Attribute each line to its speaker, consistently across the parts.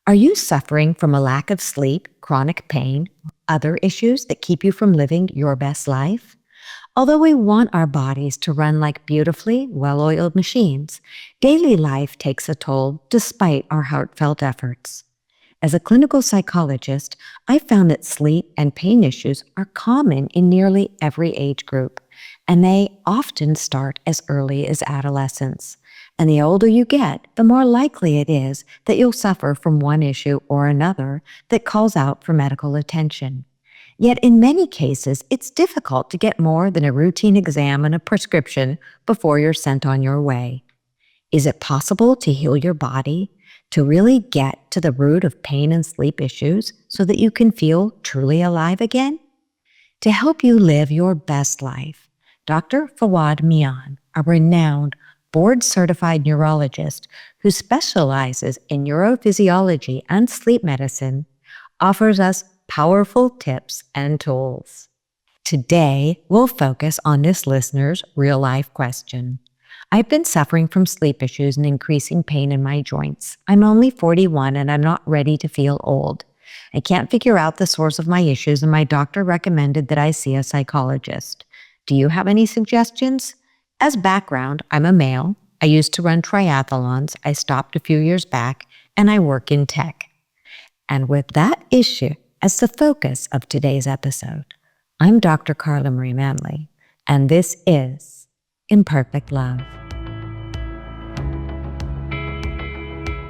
Speaker 1: Are you suffering from a lack of sleep, chronic pain, other issues that keep you from living your best life? Although we want our bodies to run like beautifully well-oiled machines, daily life takes a toll despite our heartfelt efforts. As a clinical psychologist, I found that sleep and pain issues are common in nearly every age group, and they often start as early as adolescence. And the older you get, the more likely it is that you'll suffer from one issue or another that calls out for medical attention. Yet in many cases, it's difficult to get more than a routine exam and a prescription before you're sent on your way. Is it possible to heal your body, to really get to the root of pain and sleep issues so that you can feel truly alive again? To help you live your best life, Dr. Fawad Mian, a renowned board-certified neurologist who specializes in neurophysiology and sleep medicine, offers us powerful tips and tools. Today, we'll focus on this listener's real-life question. I've been suffering from sleep issues and increasing pain in my joints. I'm only 41 and I'm not ready to feel old. I can't figure out the source of my issues and my doctor recommended that I see a psychologist. Do you have any suggestions? As background, I'm a male. I used to run triathlons. I stopped a few years back, and I work in tech. And with that issue as the focus of today's episode, I'm Dr. Carla Marie Manley, and this is Imperfect Love.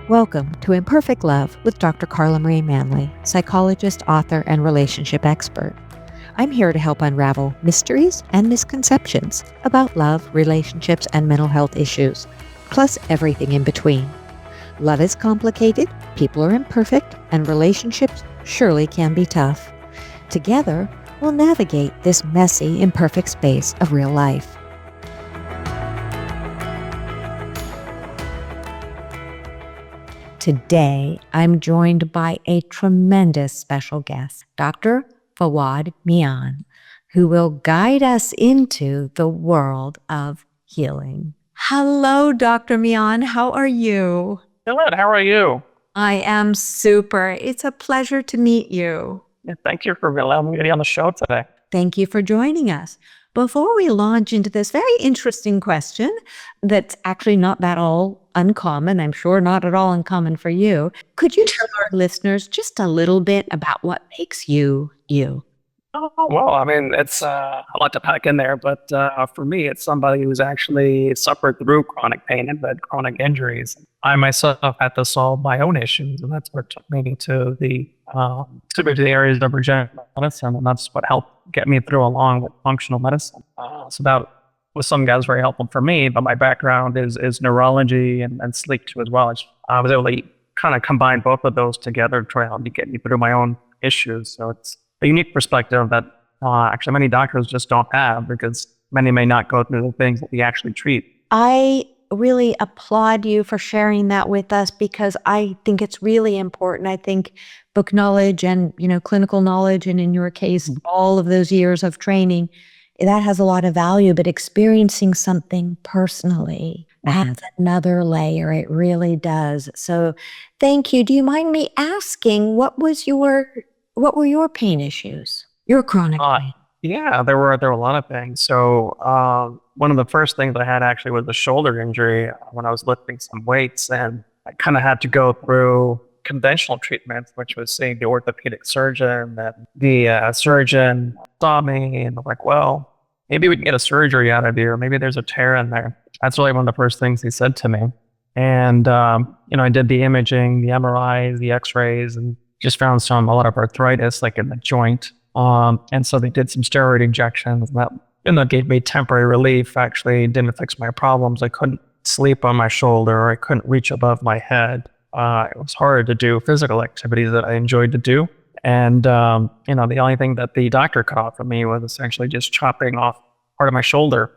Speaker 1: Welcome to Imperfect Love with Dr. Carla Marie Manley, psychologist, author, and relationship expert. I'm here to help unravel mysteries and misconceptions about love, relationships, and mental health issues, plus everything in between. Love is complicated, people are imperfect, and relationships surely can be tough. Together, we'll navigate this messy, imperfect space of real life. Today, I'm joined by a tremendous special guest, Dr. Fawad Mian, who will guide us into the world of healing. Hello, Dr. Mian. How are you?
Speaker 2: Good. How are you?
Speaker 1: I am super. It's a pleasure to meet you.
Speaker 2: Thank you for allowing me to be on the show today.
Speaker 1: Thank you for joining us. Before we launch into this very interesting question that's actually not that all uncommon, I'm sure not at all uncommon for you, could you tell our listeners just a little bit about what makes you you?
Speaker 2: Oh, well, I mean, it's a lot to pack in there, but for me, it's somebody who's actually suffered through chronic pain and had chronic injuries. I myself had to solve my own issues, and that's what took me to the areas of regenerative medicine, and that's what helped get me through along with functional medicine. So that was something that was very helpful for me, but my background is neurology and sleep too as well. I was able to kind of combine both of those together to try to help me get me through my own issues. So it's a unique perspective that actually many doctors just don't have, because many may not go through the things that we actually treat.
Speaker 1: I really applaud you for sharing that with us, because I think it's really important. I think book knowledge and, clinical knowledge, and in your case, all of those years of training, that has a lot of value, but experiencing something personally adds another layer. It really does. So thank you. Do you mind me asking, what were your pain issues? Your chronic pain?
Speaker 2: Yeah, there were a lot of things. So one of the first things I had actually was a shoulder injury when I was lifting some weights, and I kind of had to go through conventional treatment, which was seeing the orthopedic surgeon. And the surgeon saw me and was like, well, maybe we can get a surgery out of you, or maybe there's a tear in there. That's really one of the first things he said to me. And I did the imaging, the MRIs, the X-rays, and just found a lot of arthritis like in the joint. And so they did some steroid injections, and that gave me temporary relief. Actually didn't fix my problems. I couldn't sleep on my shoulder, or I couldn't reach above my head. It was hard to do physical activities that I enjoyed to do. And, the only thing that the doctor could offer me was essentially just chopping off part of my shoulder.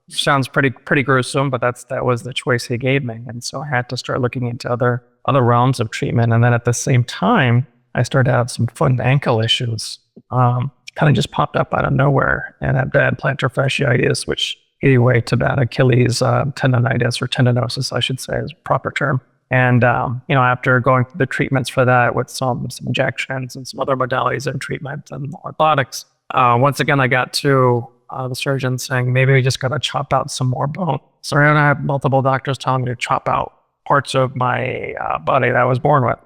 Speaker 2: Sounds pretty gruesome, but that was the choice he gave me. And so I had to start looking into other realms of treatment. And then at the same time, I started to have some foot and ankle issues. Kind of just popped up out of nowhere, and I had plantar fasciitis, which gave way to bad Achilles tendonitis, or tendinosis, I should say, is a proper term. And, after going through the treatments for that with some injections and some other modalities and treatment and orthotics, once again, I got to the surgeon saying, maybe we just got to chop out some more bone. So I had multiple doctors telling me to chop out parts of my body that I was born with.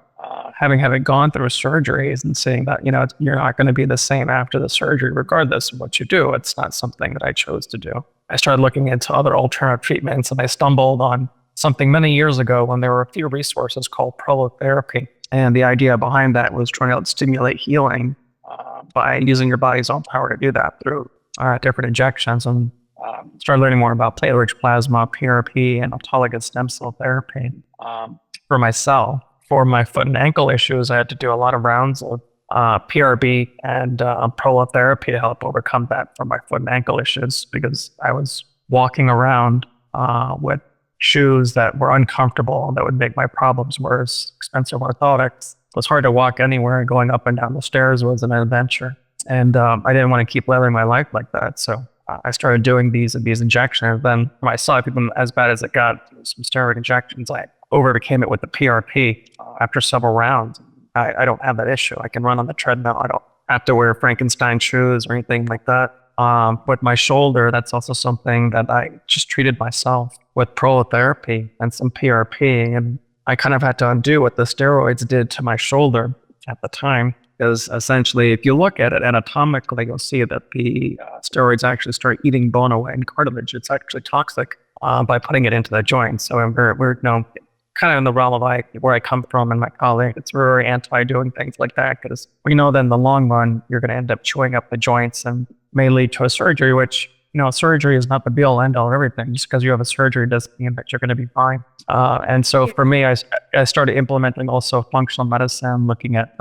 Speaker 2: Having gone through surgeries and seeing that, you're not going to be the same after the surgery, regardless of what you do. It's not something that I chose to do. I started looking into other alternative treatments, and I stumbled on something many years ago when there were a few resources called prolotherapy. And the idea behind that was trying to stimulate healing by using your body's own power to do that through different injections. And started learning more about platelet-rich plasma, PRP, and autologous stem cell therapy for myself. For my foot and ankle issues, I had to do a lot of rounds of PRP and prolotherapy to help overcome that for my foot and ankle issues, because I was walking around with shoes that were uncomfortable and that would make my problems worse. Expensive orthotics. It was hard to walk anywhere, and going up and down the stairs was an adventure. And I didn't want to keep living my life like that. So I started doing these injections. Then when I saw people as bad as it got, some steroid injections, I overcame it with the PRP after several rounds. I don't have that issue. I can run on the treadmill. I don't have to wear Frankenstein shoes or anything like that. With my shoulder, that's also something that I just treated myself with prolotherapy and some PRP. And I kind of had to undo what the steroids did to my shoulder at the time. Because essentially, if you look at it anatomically, you'll see that the steroids actually start eating bone away and cartilage. It's actually toxic by putting it into the joint. So we're kind of in the realm of where I come from and my colleague. It's very anti doing things like that, because we know that in the long run, you're going to end up chewing up the joints and may lead to a surgery, which, surgery is not the be all end all of everything. Just because you have a surgery doesn't mean that you're going to be fine. And so for me, I started implementing also functional medicine, looking at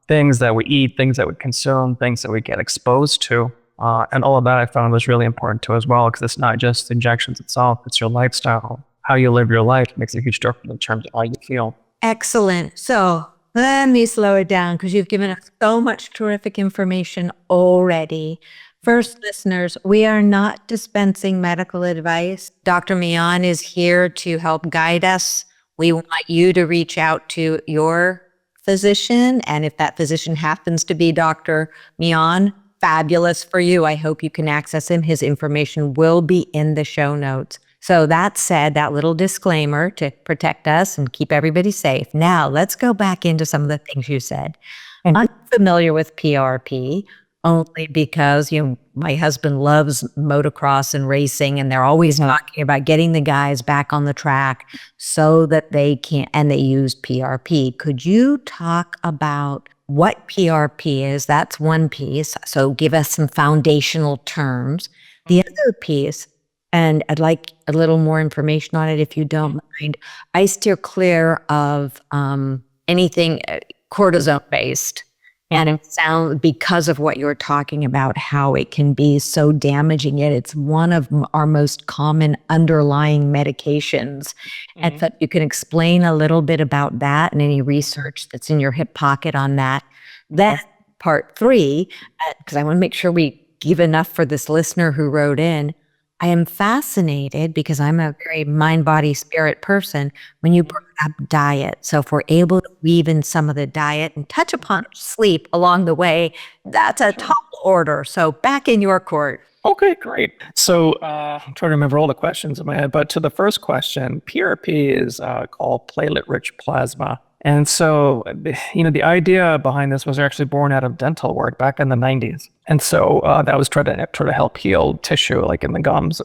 Speaker 2: things that we eat, things that we consume, things that we get exposed to. And all of that I found was really important too as well, because it's not just injections itself, it's your lifestyle. How you live your life makes a huge difference in terms of how you feel.
Speaker 1: Excellent. So let me slow it down, because you've given us so much terrific information already. First, listeners, we are not dispensing medical advice. Dr. Mian is here to help guide us. We want you to reach out to your physician. And if that physician happens to be Dr. Mian, fabulous for you. I hope you can access him. His information will be in the show notes. So that said, that little disclaimer to protect us and keep everybody safe. Now, let's go back into some of the things you said. I'm familiar with PRP only because, my husband loves motocross and racing, and they're always talking about getting the guys back on the track so that they can, and they use PRP. Could you talk about what PRP is? That's one piece. So give us some foundational terms. The other piece, and I'd like a little more information on it if you don't mind. I steer clear of anything cortisone-based. And it sounds, because of what you're talking about, how it can be so damaging, yet it's one of our most common underlying medications. And so you can explain a little bit about that and any research that's in your hip pocket on that. Then part 3, because I want to make sure we give enough for this listener who wrote in. I am fascinated, because I'm a very mind, body, spirit person, when you brought up diet. So if we're able to weave in some of the diet and touch upon sleep along the way, that's a tall order. So back in your court.
Speaker 2: Okay, great. So I'm trying to remember all the questions in my head, but to the first question, PRP is called platelet-rich plasma. And so, the idea behind this was actually born out of dental work back in the 90s. And so that was trying to help heal tissue, like in the gums,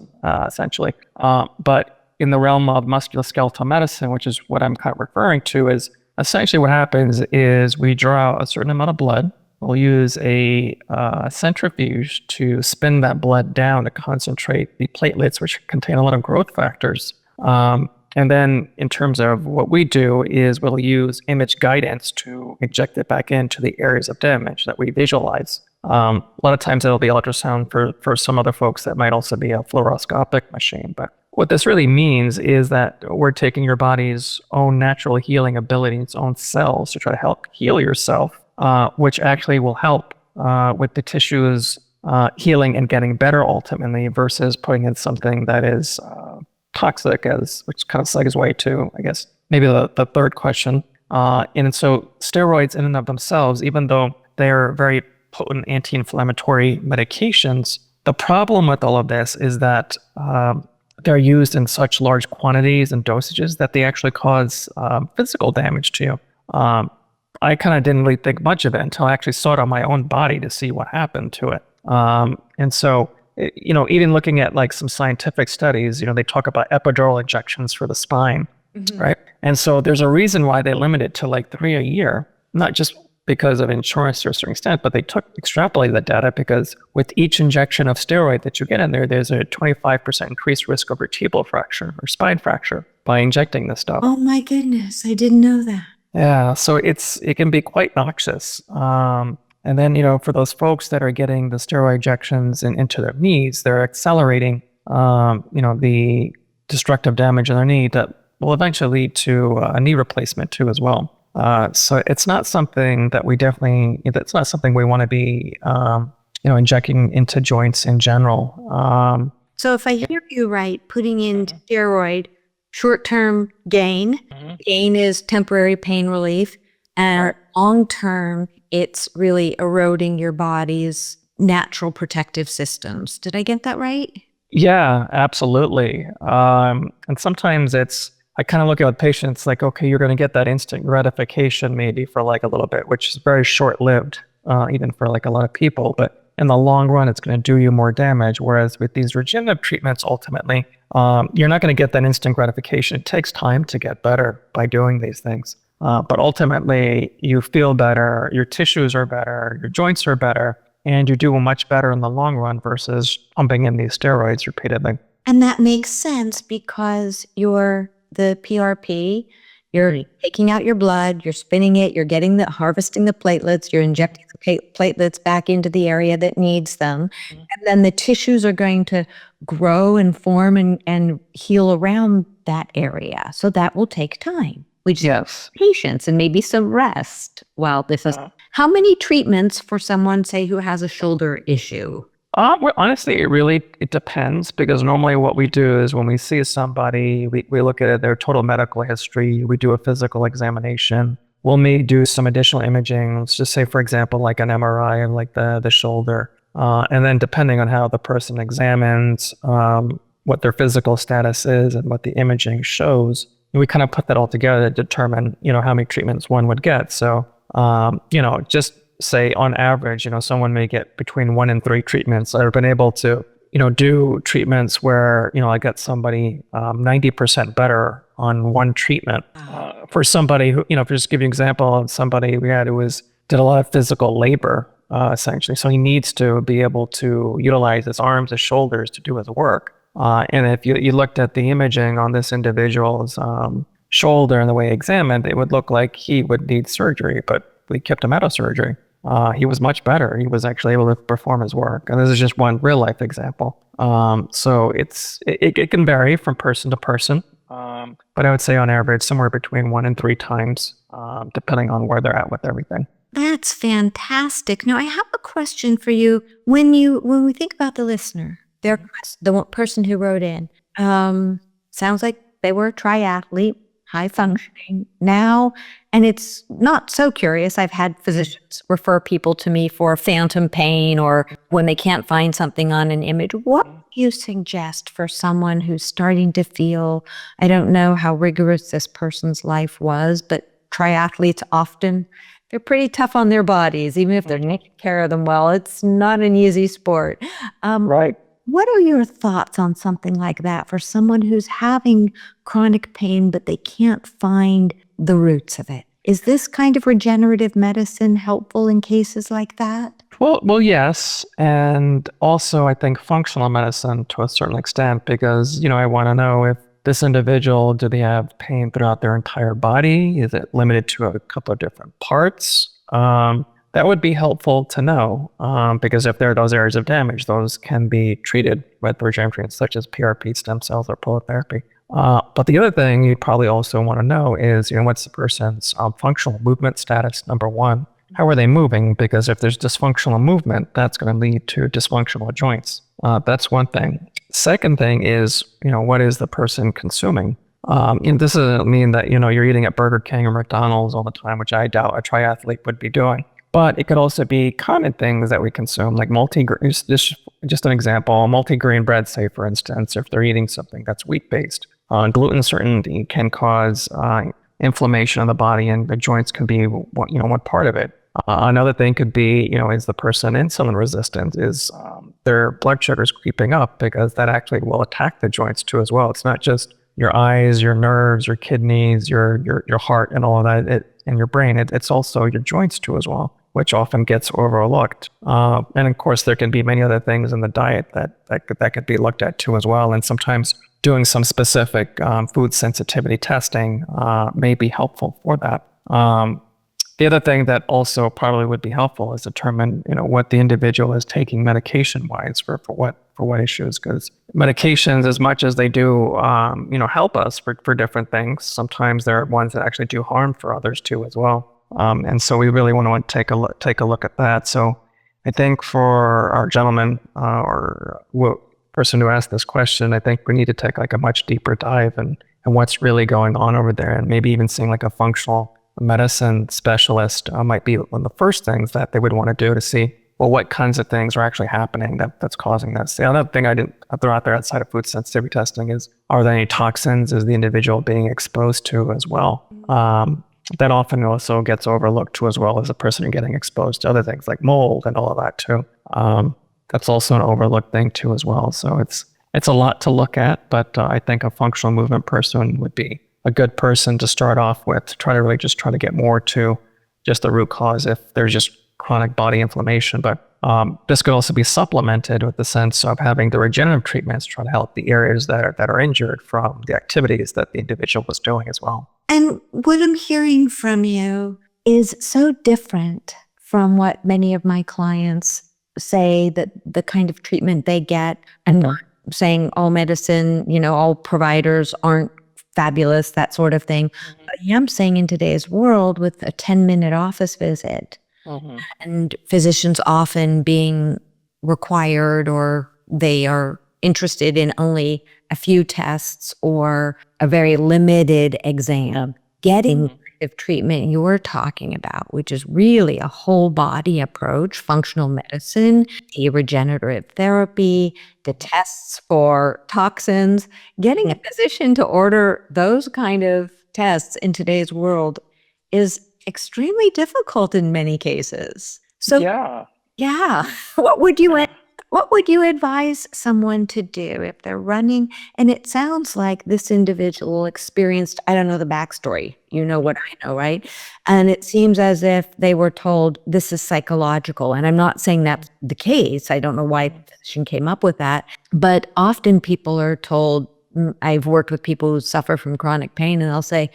Speaker 2: essentially. But in the realm of musculoskeletal medicine, which is what I'm kind of referring to, is essentially what happens is we draw a certain amount of blood. We'll use a centrifuge to spin that blood down to concentrate the platelets, which contain a lot of growth factors. And then in terms of what we do is we'll use image guidance to inject it back into the areas of damage that we visualize. A lot of times it'll be ultrasound. For some other folks, that might also be a fluoroscopic machine. But what this really means is that we're taking your body's own natural healing ability, its own cells, to try to help heal yourself, which actually will help with the tissues healing and getting better ultimately, versus putting in something that is toxic, which kind of segues way to, I guess, maybe the third question. And so steroids in and of themselves, even though they're very potent anti-inflammatory medications, the problem with all of this is that they're used in such large quantities and dosages that they actually cause physical damage to you. I kind of didn't really think much of it until I actually saw it on my own body to see what happened to it. And so, even looking at like some scientific studies, they talk about epidural injections for the spine, right? And so there's a reason why they limit it to like 3 a year, not just because of insurance to a certain extent, but they extrapolated the data because with each injection of steroid that you get in there, there's a 25% increased risk of vertebral fracture or spine fracture by injecting this stuff.
Speaker 1: Oh my goodness, I didn't know that.
Speaker 2: Yeah, so it can be quite noxious. And then, for those folks that are getting the steroid injections into their knees, they're accelerating, the destructive damage in their knee that will eventually lead to a knee replacement too as well. So it's not something that it's not something we want to be, injecting into joints in general.
Speaker 1: So if I hear you right, putting in steroid, short-term gain, gain is temporary pain relief, and long-term, it's really eroding your body's natural protective systems. Did I get that right?
Speaker 2: Yeah, absolutely. And sometimes I kind of look at patients like, okay, you're going to get that instant gratification maybe for like a little bit, which is very short-lived, even for like a lot of people. But in the long run, it's going to do you more damage. Whereas with these regenerative treatments, ultimately, you're not going to get that instant gratification. It takes time to get better by doing these things. But ultimately, you feel better, your tissues are better, your joints are better, and you do much better in the long run versus pumping in these steroids repeatedly.
Speaker 1: And that makes sense because you're the PRP, you're taking out your blood, you're spinning it, you're harvesting the platelets, you're injecting the platelets back into the area that needs them. And then the tissues are going to grow and form and heal around that area. So that will take time.
Speaker 2: Yes.
Speaker 1: Patience and maybe some rest while this is. How many treatments for someone, say, who has a shoulder issue?
Speaker 2: Well, honestly, it depends because normally what we do is when we see somebody, we look at their total medical history, we do a physical examination. We'll may do some additional imaging. Let's just say, for example, like an MRI of like the shoulder. And then depending on how the person examines, what their physical status is and what the imaging shows, we kind of put that all together to determine, how many treatments one would get. So, just say on average, someone may get between 1 and 3 treatments. I've been able to, do treatments where, I got somebody 90% better on one treatment. For somebody who, just give you an example of somebody we had who did a lot of physical labor, essentially. So he needs to be able to utilize his arms, his shoulders to do his work. And if you looked at the imaging on this individual's shoulder and the way he examined, it would look like he would need surgery, but we kept him out of surgery. He was much better. He was actually able to perform his work. And this is just one real life example. So it can vary from person to person. But I would say on average, somewhere between 1 and 3 times, depending on where they're at with everything.
Speaker 1: That's fantastic. Now I have a question for you. When we think about the listener, the person who wrote in, sounds like they were a triathlete, high functioning now, and it's not so curious. I've had physicians refer people to me for phantom pain or when they can't find something on an image. What do you suggest for someone who's starting to feel, I don't know how rigorous this person's life was, but triathletes often, they're pretty tough on their bodies, even if they're taking care of them well. It's not an easy sport.
Speaker 2: Right.
Speaker 1: What are your thoughts on something like that for someone who's having chronic pain, but they can't find the roots of it? Is this kind of regenerative medicine helpful in cases like that?
Speaker 2: Well, yes. And also I think functional medicine to a certain extent, because, I want to know if this individual, do they have pain throughout their entire body? Is it limited to a couple of different parts? That would be helpful to know, because if there are those areas of damage, those can be treated with regenerative treatments such as PRP, stem cells, or prolotherapy. But the other thing you'd probably also want to know is, what's the person's functional movement status, number one. How are they moving? Because if there's dysfunctional movement, that's going to lead to dysfunctional joints. That's one thing. Second thing is, what is the person consuming? And this doesn't mean that, you're eating at Burger King or McDonald's all the time, which I doubt a triathlete would be doing. But it could also be common things that we consume, like just an example, multi-grain bread, say, for instance, if they're eating something that's wheat-based. Gluten certainty can cause inflammation of the body, and the joints can be one part of it. Another thing could be, is the person insulin resistant? Is their blood sugars creeping up? Because that actually will attack the joints too as well. It's not just your eyes, your nerves, your kidneys, your heart, and all of that, and your brain. It's also your joints too as well, which often gets overlooked. And of course, there can be many other things in the diet that could be looked at too as well. And sometimes doing some specific food sensitivity testing may be helpful for that. The other thing that also probably would be helpful is determine, what the individual is taking medication-wise for what issues. Because medications, as much as they do, help us for different things, sometimes there are ones that actually do harm for others too as well. And so we really want to take a look at that. So I think for our gentleman person who asked this question, I think we need to take like a much deeper dive and what's really going on over there, and maybe even seeing like a functional medicine specialist might be one of the first things that they would want to do to see, well, what kinds of things are actually happening that's causing this. The other thing I didn't throw out there outside of food sensitivity testing is, are there any toxins is the individual being exposed to as well? That often also gets overlooked too, as well as a person getting exposed to other things like mold and all of that too. That's also an overlooked thing too as well. So it's a lot to look at, but I think a functional movement person would be a good person to start off with, to try to get more to just the root cause if there's just chronic body inflammation. But this could also be supplemented with the sense of having the regenerative treatments, trying to help the areas that are injured from the activities that the individual was doing as well.
Speaker 1: And what I'm hearing from you is so different from what many of my clients say, that the kind of treatment they get. I'm not saying all medicine, all providers aren't fabulous, that sort of thing. I am saying in today's world, with a 10-minute office visit, and physicians often being required, or they are interested in only a few tests or a very limited exam, getting the treatment you're talking about, which is really a whole body approach, functional medicine, the regenerative therapy, the tests for toxins, getting a physician to order those kind of tests in today's world is extremely difficult in many cases. So yeah, what would you advise someone to do if they're running? And it sounds like this individual experienced, I don't know the backstory, what I know, right? And it seems as if they were told this is psychological. And I'm not saying that's the case. I don't know why the physician came up with that. But often people are told, I've worked with people who suffer from chronic pain, and they'll say,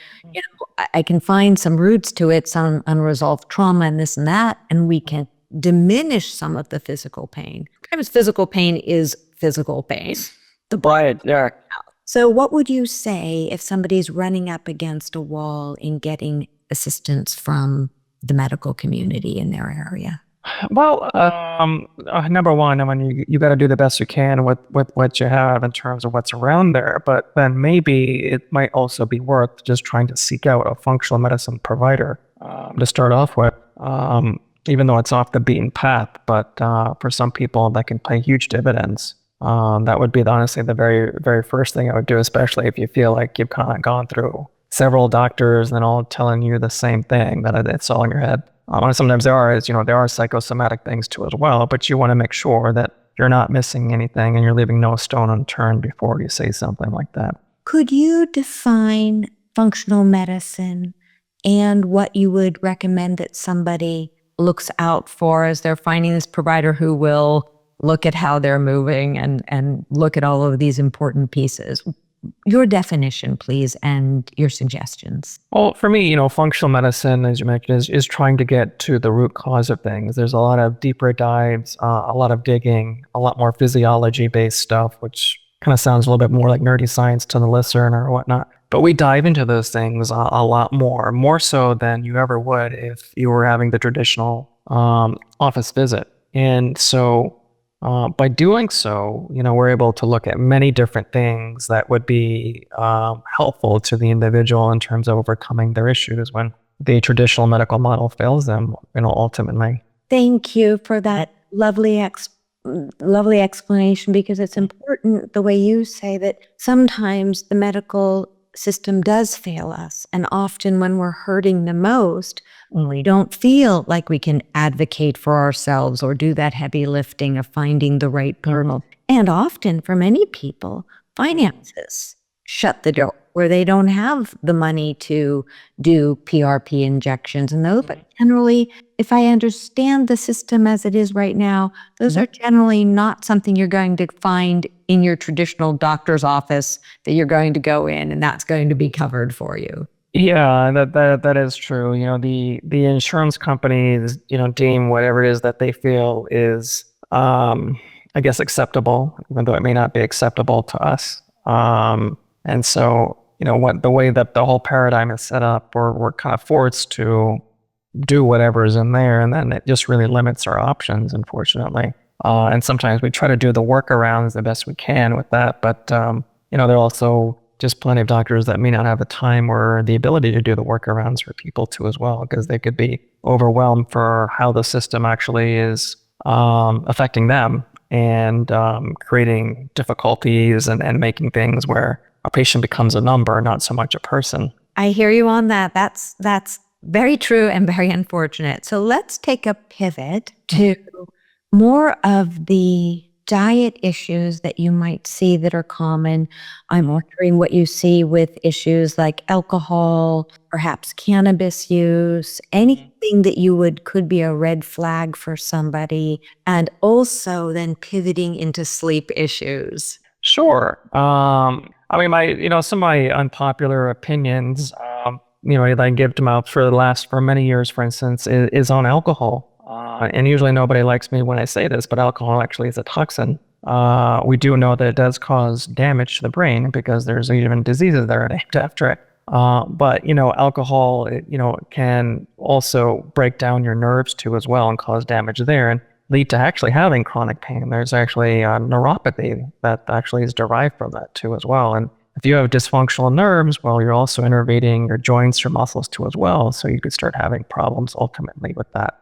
Speaker 1: I can find some roots to it, some unresolved trauma and this and that, and we can diminish some of the physical pain. Sometimes physical pain is physical pain. So what would you say if somebody's running up against a wall in getting assistance from the medical community in their area?
Speaker 2: Well, number one, you got to do the best you can with what you have in terms of what's around there. But then maybe it might also be worth just trying to seek out a functional medicine provider to start off with. Even though it's off the beaten path, but for some people that can pay huge dividends. That would be honestly the very, very first thing I would do, especially if you feel like you've kind of gone through several doctors and all telling you the same thing, that it's all in your head. Sometimes there are psychosomatic things too as well, but you want to make sure that you're not missing anything and you're leaving no stone unturned before you say something like that.
Speaker 1: Could you define functional medicine and what you would recommend that somebody looks out for as they're finding this provider who will look at how they're moving and look at all of these important pieces? Your definition, please, and your suggestions.
Speaker 2: Well, for me, functional medicine, as you mentioned, is trying to get to the root cause of things. There's a lot of deeper dives, a lot of digging, a lot more physiology-based stuff, which kind of sounds a little bit more like nerdy science to the listener or whatnot. But we dive into those things a lot more so than you ever would if you were having the traditional office visit. And so By doing so, we're able to look at many different things that would be helpful to the individual in terms of overcoming their issues when the traditional medical model fails them, ultimately.
Speaker 1: Thank you for that lovely explanation, because it's important the way you say that sometimes the medical system does fail us. And often when we're hurting the most, when we don't feel like we can advocate for ourselves or do that heavy lifting of finding the right journal. And often for many people, finances shut the door where they don't have the money to do PRP injections and those. But generally, if I understand the system as it is right now, those are generally not something you're going to find in your traditional doctor's office that you're going to go in and that's going to be covered for you.
Speaker 2: Yeah, that is true. The insurance companies, deem whatever it is that they feel is, I guess, acceptable, even though it may not be acceptable to us. And so, the way that the whole paradigm is set up, we're kind of forced to do whatever is in there, and then it just really limits our options, unfortunately. And sometimes we try to do the workarounds the best we can with that, but there are also just plenty of doctors that may not have the time or the ability to do the workarounds for people too as well, because they could be overwhelmed for how the system actually is affecting them and creating difficulties and making things where a patient becomes a number, not so much a person.
Speaker 1: I hear you on that. That's very true and very unfortunate. So let's take a pivot to more of the diet issues that you might see that are common. I'm wondering what you see with issues like alcohol, perhaps cannabis use, anything that could be a red flag for somebody, and also then pivoting into sleep issues.
Speaker 2: Sure. Some of my unpopular opinions, that I give them out for many years, for instance, is on alcohol. And usually nobody likes me when I say this, but alcohol actually is a toxin. We do know that it does cause damage to the brain because there's even diseases that are named after it. But alcohol, can also break down your nerves too as well and cause damage there and lead to actually having chronic pain. There's actually neuropathy that actually is derived from that too as well. And if you have dysfunctional nerves, well, you're also innervating your joints, your muscles too as well. So you could start having problems ultimately with that.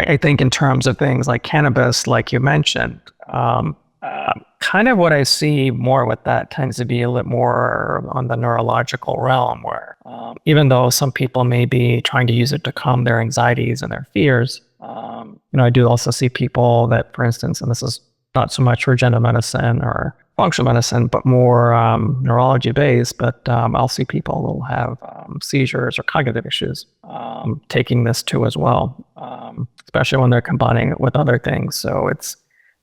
Speaker 2: I think in terms of things like cannabis, like you mentioned, kind of what I see more with that tends to be a little more on the neurological realm, where even though some people may be trying to use it to calm their anxieties and their fears, I do also see people that, for instance, and this is not so much regenerative medicine or functional medicine, but more neurology based, but I'll see people who have seizures or cognitive issues taking this too as well, especially when they're combining it with other things. So it's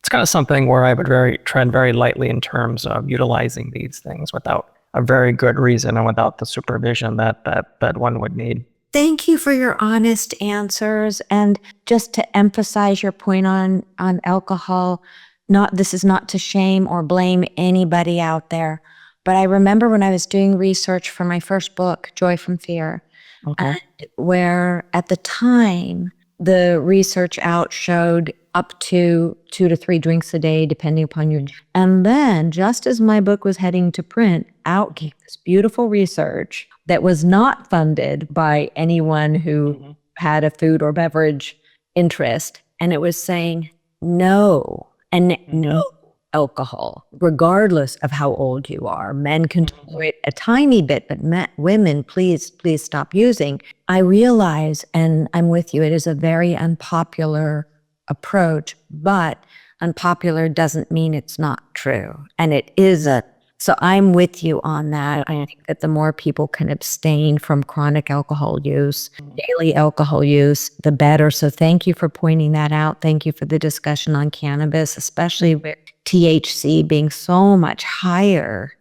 Speaker 2: kind of something where I would tread very lightly in terms of utilizing these things without a very good reason and without the supervision that one would need.
Speaker 1: Thank you for your honest answers. And just to emphasize your point on alcohol, this is not to shame or blame anybody out there, but I remember when I was doing research for my first book, Joy from Fear, where at the time the research out showed up to 2 to 3 drinks a day, depending upon your. And then, just as my book was heading to print, out came this beautiful research that was not funded by anyone who had a food or beverage interest. And it was saying no, and no alcohol, regardless of how old you are. Men can tolerate a tiny bit, but women, please stop using. I realize, and I'm with you, it is a very unpopular approach, but unpopular doesn't mean it's not true. And it isn't. So I'm with you on that. I think that the more people can abstain from chronic alcohol use, daily alcohol use, the better. So thank you for pointing that out. Thank you for the discussion on cannabis, especially with THC being so much higher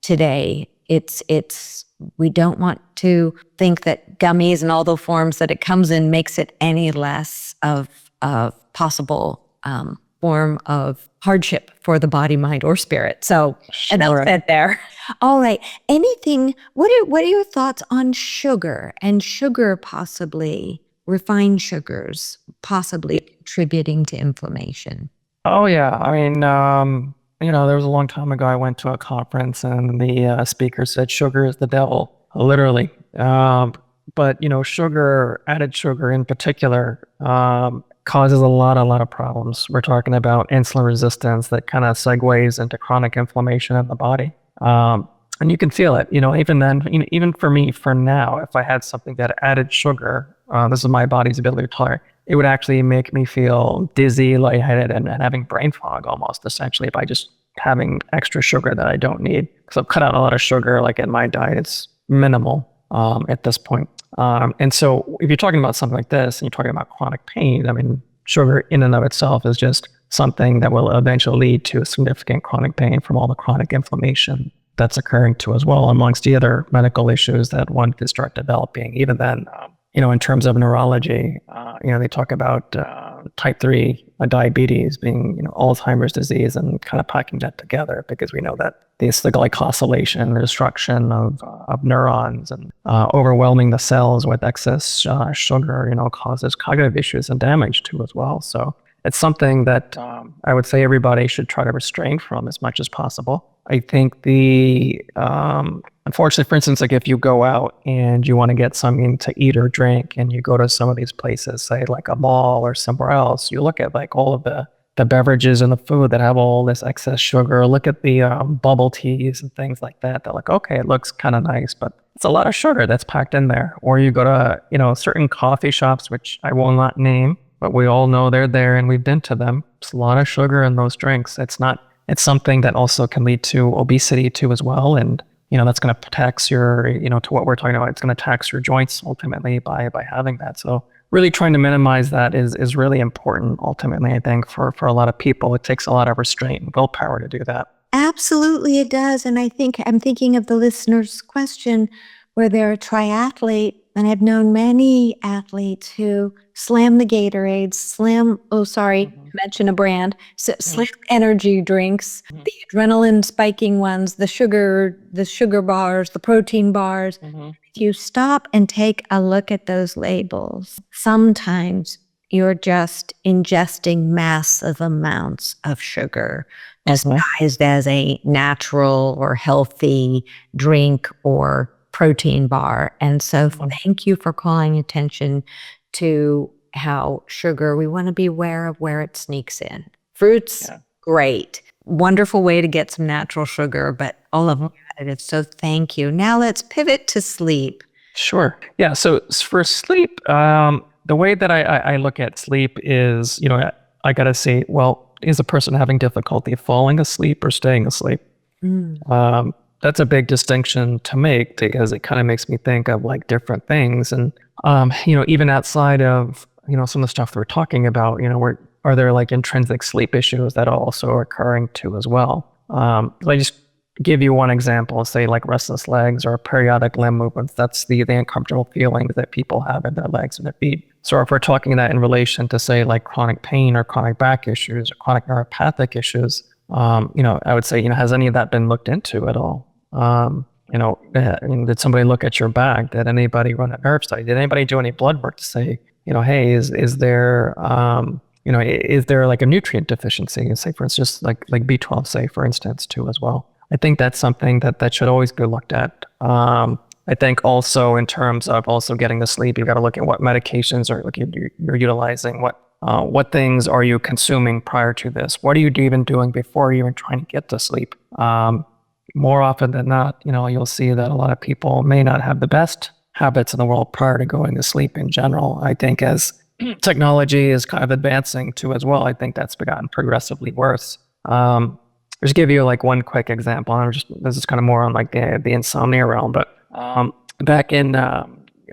Speaker 1: today. We don't want to think that gummies and all the forms that it comes in makes it any less of possible form of hardship for the body, mind, or spirit. So, and I'll said there. All right. Anything, what are your thoughts on sugar and sugar possibly refined sugars possibly contributing to inflammation?
Speaker 2: Oh yeah. I mean, there was a long time ago I went to a conference and the speaker said sugar is the devil, literally. But sugar, added sugar in particular, causes a lot of problems. We're talking about insulin resistance that kind of segues into chronic inflammation in the body. And you can feel it, even then, even for me, for now, if I had something that added sugar, this is my body's ability to tolerate, it would actually make me feel dizzy, lightheaded, and having brain fog almost, essentially, by just having extra sugar that I don't need. Because I've cut out a lot of sugar, like in my diet, it's minimal at this point. And so if you're talking about something like this, and you're talking about chronic pain, I mean, sugar in and of itself is just something that will eventually lead to a significant chronic pain from all the chronic inflammation that's occurring too as well, amongst the other medical issues that one could start developing. Even then, in terms of neurology, they talk about type 3 diabetes being, Alzheimer's disease, and kind of packing that together, because we know that the glycosylation, the destruction of neurons, and overwhelming the cells with excess sugar, causes cognitive issues and damage too as well. So it's something that I would say everybody should try to restrain from as much as possible. I think unfortunately, for instance, like if you go out and you want to get something to eat or drink, and you go to some of these places, say like a mall or somewhere else, you look at like all of the beverages and the food that have all this excess sugar, look at the bubble teas and things like that. They're like, okay, it looks kind of nice, but it's a lot of sugar that's packed in there. Or you go to, certain coffee shops, which I will not name, but we all know they're there and we've been to them. It's a lot of sugar in those drinks. It's something that also can lead to obesity too as well. And, that's going to tax your, to what we're talking about, it's going to tax your joints ultimately by having that. So really trying to minimize that is really important ultimately, I think, for a lot of people. It takes a lot of restraint and willpower to do that.
Speaker 1: Absolutely, it does. And I think I'm thinking of the listener's question where they're a triathlete, and I've known many athletes who slam the Gatorades, mention a brand, slam energy drinks, the adrenaline spiking ones, the sugar bars, the protein bars. If you stop and take a look at those labels, sometimes you're just ingesting massive amounts of sugar disguised as a natural or healthy drink or protein bar. And so thank you for calling attention to how sugar, we want to be aware of where it sneaks in. Fruits, great. Wonderful way to get some natural sugar, but all of them additives. So thank you. Now let's pivot to sleep.
Speaker 2: Sure. Yeah. So for sleep, the way that I look at sleep is, I got to say, well, is a person having difficulty falling asleep or staying asleep? That's a big distinction to make, because it kind of makes me think of like different things. And, even outside of, some of the stuff that we're talking about, are there like intrinsic sleep issues that are also occurring too as well? I just give you one example, say like restless legs or periodic limb movements. That's the uncomfortable feelings that people have in their legs and their feet. So if we're talking that in relation to say like chronic pain or chronic back issues or chronic neuropathic issues, I would say, has any of that been looked into at all? Did somebody look at your back? Did anybody run a nerve study? Did anybody do any blood work to say, hey, is there like a nutrient deficiency? Say, for instance, just like B12, say, for instance, too, as well. I think that's something that should always be looked at. I think also in terms of also getting to sleep, you've got to look at what medications you're utilizing, what things are you consuming prior to this? What are you even doing before you're even trying to get to sleep? More often than not, you'll see that a lot of people may not have the best habits in the world prior to going to sleep in general. I think as technology is kind of advancing too as well, I think that's gotten progressively worse. Just give you like one quick example. This is kind of more on like the insomnia realm, but back in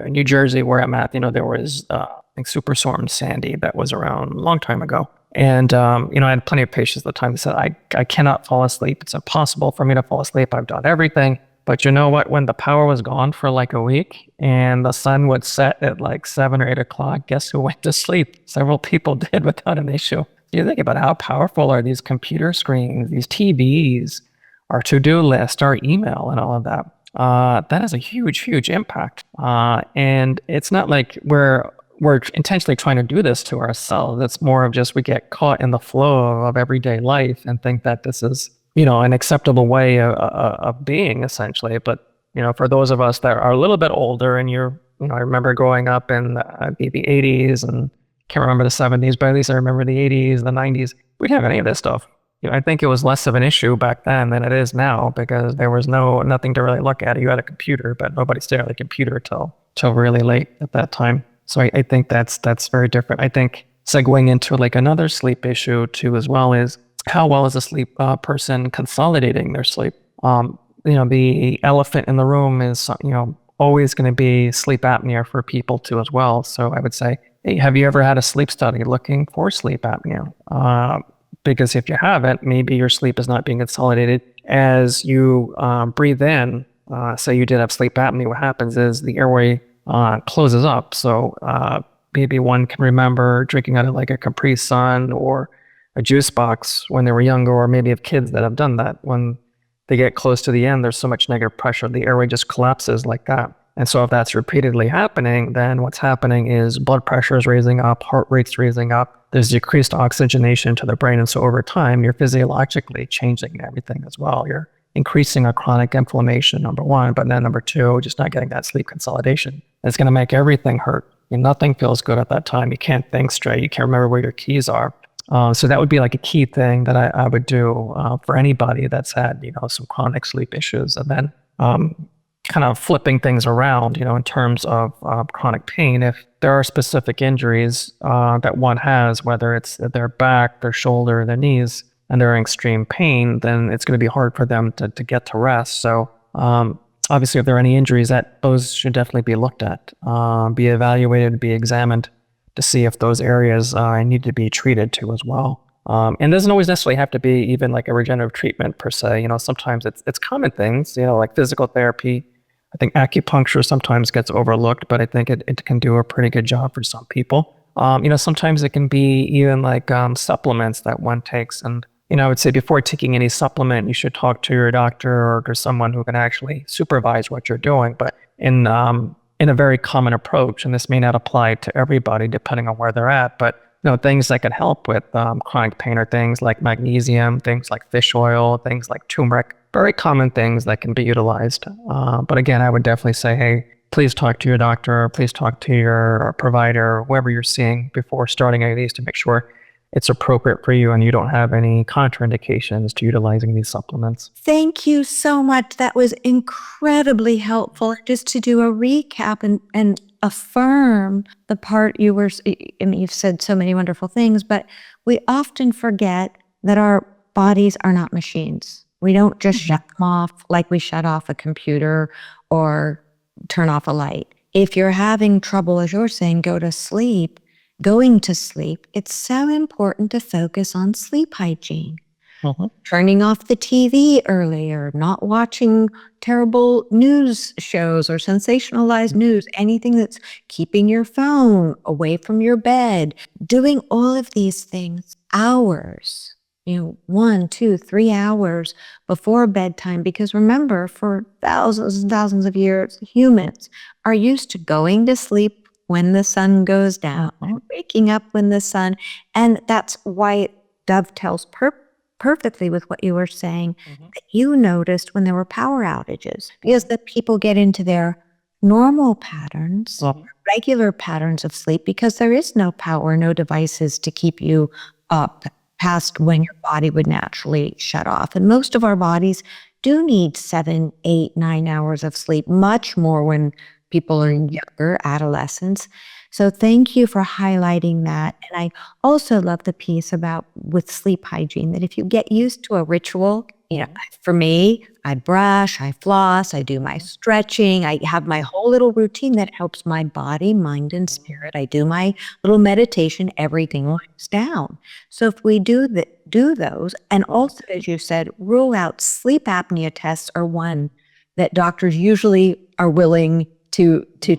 Speaker 2: New Jersey where I'm at, there was I think Superstorm Sandy that was around a long time ago. And, I had plenty of patients at the time that said, I cannot fall asleep. It's impossible for me to fall asleep. I've done everything. But you know what? When the power was gone for like a week and the sun would set at like 7 or 8 o'clock, guess who went to sleep? Several people did without an issue. You think about how powerful are these computer screens, these TVs, our to-do list, our email, and all of that. That has a huge, huge impact. And it's not like we're we're intentionally trying to do this to ourselves. It's more of just we get caught in the flow of everyday life and think that this is, an acceptable way of being, essentially. But, for those of us that are a little bit older and I remember growing up in the 80s and can't remember the 70s, but at least I remember the 80s, the 90s. We didn't have any of this stuff. I think it was less of an issue back then than it is now because there was nothing to really look at. You had a computer, but nobody stared at a computer till really late at that time. So I think that's very different. I think segueing into like another sleep issue too as well is how well is a sleep person consolidating their sleep? The elephant in the room is always going to be sleep apnea for people too as well. So I would say, hey, have you ever had a sleep study looking for sleep apnea? Because if you haven't, maybe your sleep is not being consolidated as you breathe in. Say you did have sleep apnea, what happens is the airway closes up. So maybe one can remember drinking out of like a Capri Sun or a juice box when they were younger, or maybe have kids that have done that. When they get close to the end, there's so much negative pressure, the airway just collapses like that. And so if that's repeatedly happening, then what's happening is blood pressure is raising up, heart rate's raising up, there's decreased oxygenation to the brain. And so over time, you're physiologically changing everything as well. You're increasing a chronic inflammation, number one, but then number two, just not getting that sleep consolidation. It's going to make everything hurt. Nothing feels good at that time. You can't think straight. You can't remember where your keys are. So that would be like a key thing that I would do for anybody that's had, some chronic sleep issues. And then kind of flipping things around, in terms of chronic pain, if there are specific injuries that one has, whether it's their back, their shoulder, their knees, and they're in extreme pain, then it's going to be hard for them to get to rest. So obviously, if there are any injuries, those should definitely be looked at, be evaluated, be examined to see if those areas need to be treated too as well. And it doesn't always necessarily have to be even like a regenerative treatment per se. Sometimes it's common things, like physical therapy. I think acupuncture sometimes gets overlooked, but I think it can do a pretty good job for some people. Sometimes it can be even like supplements that one takes. And, I would say before taking any supplement, you should talk to your doctor or to someone who can actually supervise what you're doing. But in a very common approach, and this may not apply to everybody depending on where they're at, but things that can help with chronic pain are things like magnesium, things like fish oil, things like turmeric, very common things that can be utilized. But again, I would definitely say, hey, please talk to your doctor, please talk to your provider, whoever you're seeing before starting any of these to make sure it's appropriate for you and you don't have any contraindications to utilizing these supplements.
Speaker 1: Thank you so much. That was incredibly helpful. Just to do a recap and affirm the part you've said so many wonderful things, but we often forget that our bodies are not machines. We don't just shut them off like we shut off a computer or turn off a light. If you're having trouble, as you're saying, going to sleep, it's so important to focus on sleep hygiene. Turning off the TV earlier, not watching terrible news shows or sensationalized news, anything that's keeping your phone away from your bed, doing all of these things hours, 1, 2, 3 hours before bedtime. Because remember, for thousands and thousands of years, humans are used to going to sleep when the sun goes down, waking up when the sun, and that's why it dovetails perfectly with what you were saying, that you noticed when there were power outages, because the people get into their normal patterns, regular patterns of sleep, because there is no power, no devices to keep you up past when your body would naturally shut off. And most of our bodies do need 7, 8, 9 hours of sleep, much more when people are younger, adolescents. So thank you for highlighting that. And I also love the piece about with sleep hygiene, that if you get used to a ritual, for me, I brush, I floss, I do my stretching, I have my whole little routine that helps my body, mind, and spirit. I do my little meditation, everything winds down. So if we do those, and also, as you said, rule out sleep apnea tests are one that doctors usually are willing to do,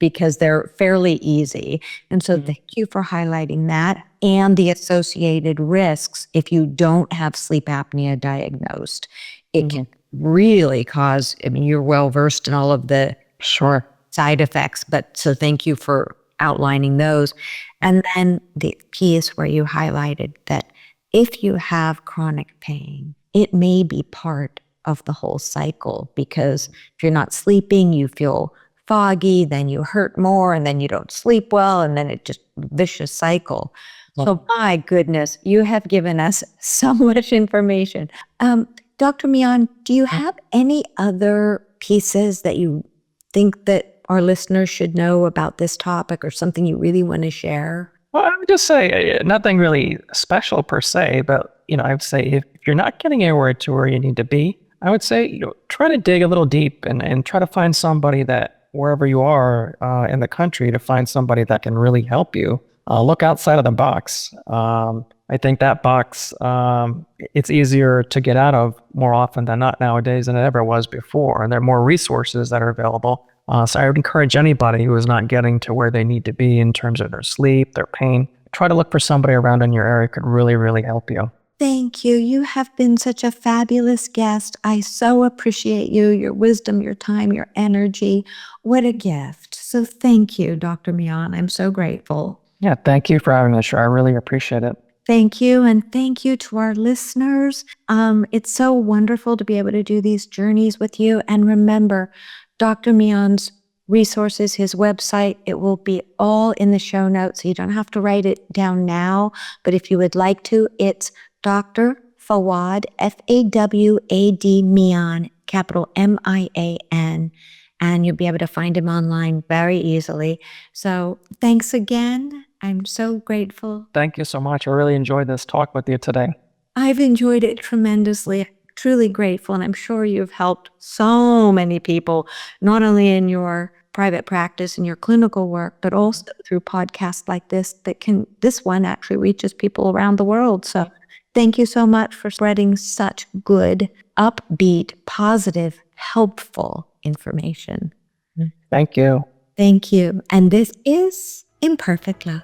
Speaker 1: because they're fairly easy. And so thank you for highlighting that and the associated risks if you don't have sleep apnea diagnosed. It can really cause, you're well versed in all of the side effects, but so thank you for outlining those. And then the piece where you highlighted that if you have chronic pain, it may be part of the whole cycle, because if you're not sleeping, you feel foggy, then you hurt more, and then you don't sleep well, and then it just vicious cycle. So my goodness, you have given us so much information. Dr. Mian, do you have any other pieces that you think that our listeners should know about this topic, or something you really want to share?
Speaker 2: Well, I would just say nothing really special per se, but I would say if you're not getting anywhere to where you need to be, I would say try to dig a little deep and try to find somebody that, wherever you are in the country, to find somebody that can really help you. Look outside of the box. I think that box, it's easier to get out of more often than not nowadays than it ever was before. And there are more resources that are available. So I would encourage anybody who is not getting to where they need to be in terms of their sleep, their pain, try to look for somebody around in your area who could really, really help you.
Speaker 1: Thank you. You have been such a fabulous guest. I so appreciate you, your wisdom, your time, your energy. What a gift. So thank you, Dr. Mian. I'm so grateful.
Speaker 2: Yeah, thank you for having the show. I really appreciate it.
Speaker 1: Thank you. And thank you to our listeners. It's so wonderful to be able to do these journeys with you. And remember, Dr. Mian's resources, his website, it will be all in the show notes. So you don't have to write it down now. But if you would like to, it's Dr. Fawad, F-A-W-A-D Mian, capital M-I-A-N. And you'll be able to find him online very easily. So thanks again. I'm so grateful.
Speaker 2: Thank you so much. I really enjoyed this talk with you today.
Speaker 1: I've enjoyed it tremendously. Truly grateful. And I'm sure you've helped so many people, not only in your private practice and your clinical work, but also through podcasts like this this one actually reaches people around the world. So thank you so much for spreading such good, upbeat, positive, helpful information.
Speaker 2: Thank you.
Speaker 1: Thank you. And this is Imperfect Love.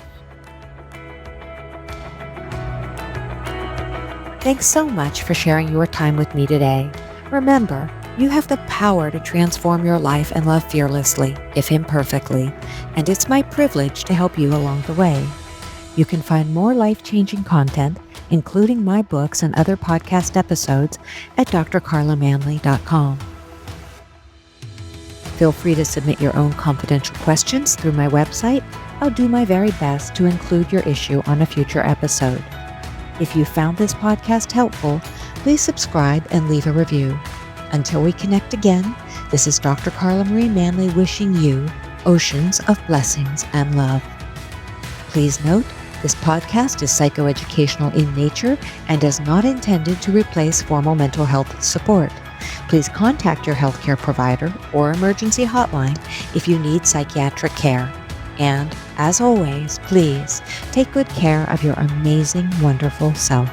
Speaker 1: Thanks so much for sharing your time with me today. Remember, you have the power to transform your life and love fearlessly, if imperfectly, and it's my privilege to help you along the way. You can find more life-changing content, including my books and other podcast episodes, at drcarlamanley.com. Feel free to submit your own confidential questions through my website. I'll do my very best to include your issue on a future episode. If you found this podcast helpful, please subscribe and leave a review. Until we connect again, this is Dr. Carla Marie Manley wishing you oceans of blessings and love. Please note, this podcast is psychoeducational in nature and is not intended to replace formal mental health support. Please contact your healthcare provider or emergency hotline if you need psychiatric care. And, as always, please take good care of your amazing, wonderful self.